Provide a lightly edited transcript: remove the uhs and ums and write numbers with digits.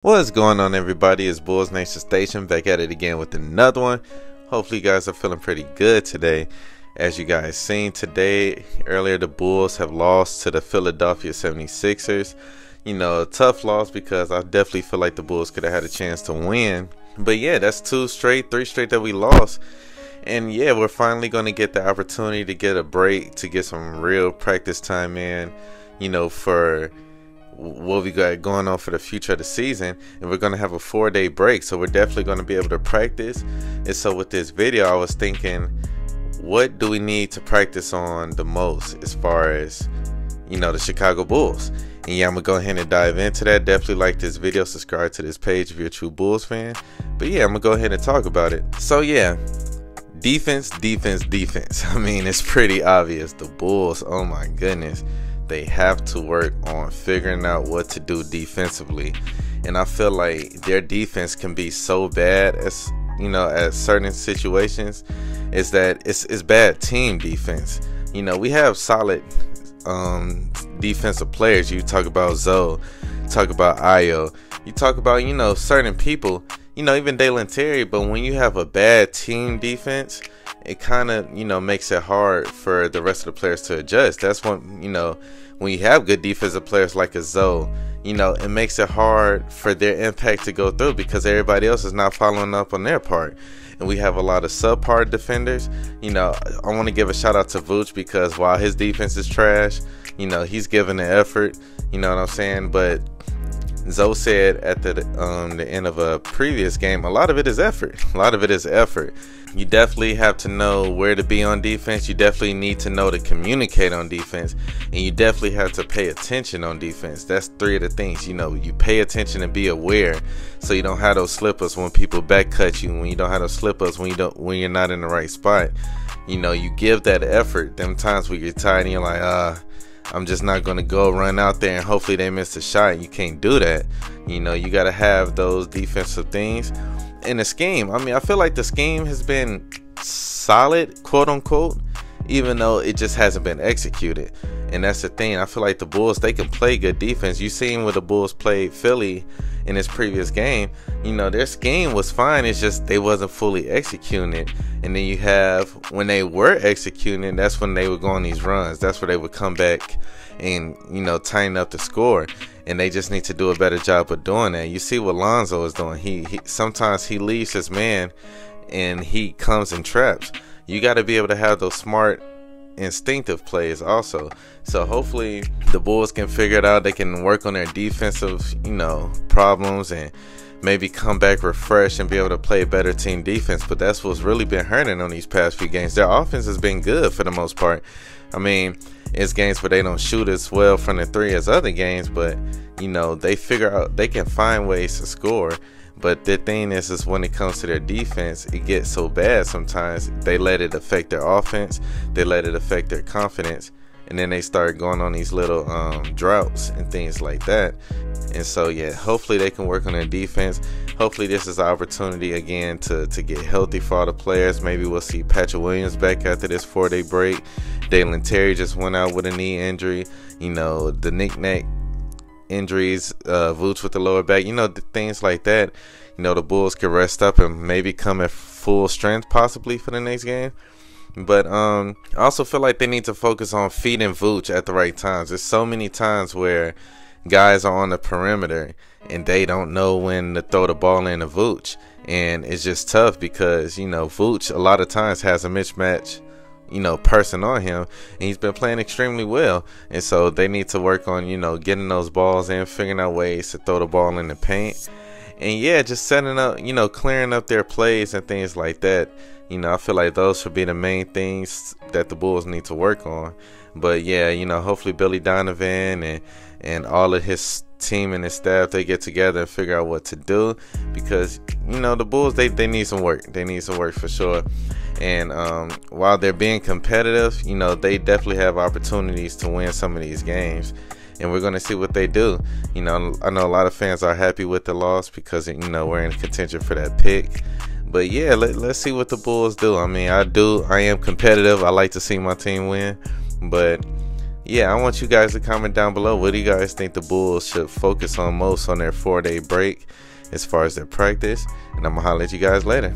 What's going on, everybody? It's Bulls Nation Station back at it again with another one. Hopefully you guys are feeling pretty good today. As you guys seen today, earlier the Bulls have lost to the Philadelphia 76ers. You know, a tough loss because I definitely feel like the Bulls could have had a chance to win. But yeah, that's three straight that we lost. And yeah, we're finally going to get the opportunity to get a break, to get some real practice time in, you know, for what we got going on for the future of the season. And we're going to have a 4-day break, so we're definitely going to be able to practice. And so with this video, I was thinking, what do we need to practice on the most as far as, you know, the Chicago Bulls? And yeah, I'm gonna go ahead and dive into that. Definitely like this video, subscribe to this page if you're a true Bulls fan. But yeah, I'm gonna go ahead and talk about it. So yeah, defense. I mean, it's pretty obvious. The Bulls, oh my goodness, they have to work on figuring out what to do defensively. And I feel like their defense can be so bad, as you know, at certain situations, is that it's bad team defense. You know, we have solid defensive players. You talk about Zoe, talk about Ayo, you talk about, you know, certain people, you know, even Dalen Terry. But when you have a bad team defense, it kind of, you know, makes it hard for the rest of the players to adjust. That's when, you know, when you have good defensive players like a Zoe, you know, it makes it hard for their impact to go through because everybody else is not following up on their part. And we have a lot of subpar defenders. You know, I want to give a shout out to Vooch, because while his defense is trash, you know, he's giving the effort, you know what I'm saying? But Zoe said at the end of a previous game, a lot of it is effort. You definitely have to know where to be on defense. You definitely need to know to communicate on defense, and you definitely have to pay attention on defense. That's three of the things. You know, you pay attention and be aware, so you don't have those slip-ups when people back cut you, when you don't have those slip-ups when you're not in the right spot. You know, you give that effort. Them times where you're tired and you're like, I'm just not going to go run out there and hopefully they miss a shot. You can't do that. You know, you got to have those defensive things. In the scheme, I mean, I feel like the scheme has been solid, quote unquote, even though it just hasn't been executed. And that's the thing. I feel like the Bulls, they can play good defense. You seen when the Bulls played Philly in this previous game, you know, their scheme was fine. It's just they wasn't fully executing it. And then you have, when they were executing, that's when they would go on these runs. That's where they would come back and, you know, tighten up the score. And they just need to do a better job of doing that. You see what Lonzo is doing. He sometimes he leaves his man and he comes and traps. You got to be able to have those smart, instinctive plays also. So hopefully the Bulls can figure it out. They can work on their defensive, you know, problems and maybe come back refreshed and be able to play better team defense. But that's what's really been hurting on these past few games. Their offense has been good for the most part. I mean, it's games where they don't shoot as well from the three as other games, but you know, they figure out, they can find ways to score. But the thing is when it comes to their defense, it gets so bad sometimes they let it affect their offense, they let it affect their confidence, and then they start going on these little droughts and things like that. And so yeah, hopefully they can work on their defense. Hopefully this is an opportunity again to get healthy for all the players. Maybe we'll see Patrick Williams back after this 4-day break. Dalen Terry just went out with a knee injury. You know, the knick-knack injuries, Vooch with the lower back, you know, things like that. You know, the Bulls could rest up and maybe come at full strength possibly for the next game. But I also feel like they need to focus on feeding Vooch at the right times. There's so many times where guys are on the perimeter and they don't know when to throw the ball in to Vooch, and it's just tough because, you know, Vooch a lot of times has a mismatch, you know, person on him, and he's been playing extremely well. And so they need to work on, you know, getting those balls in, figuring out ways to throw the ball in the paint, and yeah, just setting up, you know, clearing up their plays and things like that. You know, I feel like those should be the main things that the Bulls need to work on. But yeah, you know, hopefully Billy Donovan and all of his team and his staff, they get together and figure out what to do, because, you know, the Bulls, they need some work. They need some work for sure. And while they're being competitive, you know, they definitely have opportunities to win some of these games. And we're going to see what they do. You know, I know a lot of fans are happy with the loss because, you know, we're in contention for that pick. But yeah, let's see what the Bulls do. I mean, I am competitive. I like to see my team win. But yeah, I want you guys to comment down below. What do you guys think the Bulls should focus on most on their 4-day break as far as their practice? And I'm gonna holler at you guys later.